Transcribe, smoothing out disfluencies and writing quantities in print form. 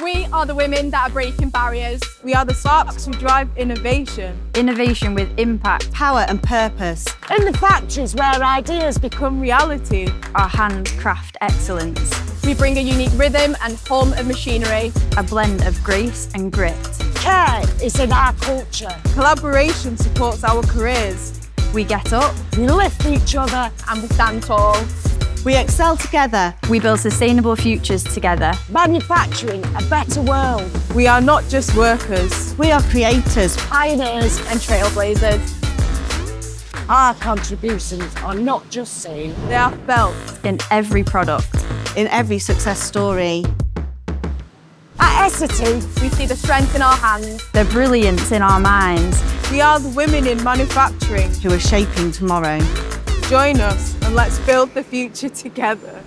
We are the women that are breaking barriers. We are the sparks who drive innovation. Innovation with impact. Power and purpose. In the factories where ideas become reality. Our handcraft excellence. We bring a unique rhythm and hum of machinery. A blend of grace and grit. Care is in our culture. Collaboration supports our careers. We get up. We lift each other. And we stand tall. We excel together. We build sustainable futures together. Manufacturing a better world. We are not just workers. We are creators, Pioneers And trailblazers. Our contributions are not just seen. They are felt. In every product. in every success story. At Essity, We see the strength in our hands. The brilliance in our minds. We are the women in manufacturing. Who are shaping tomorrow. Join us and let's build the future together.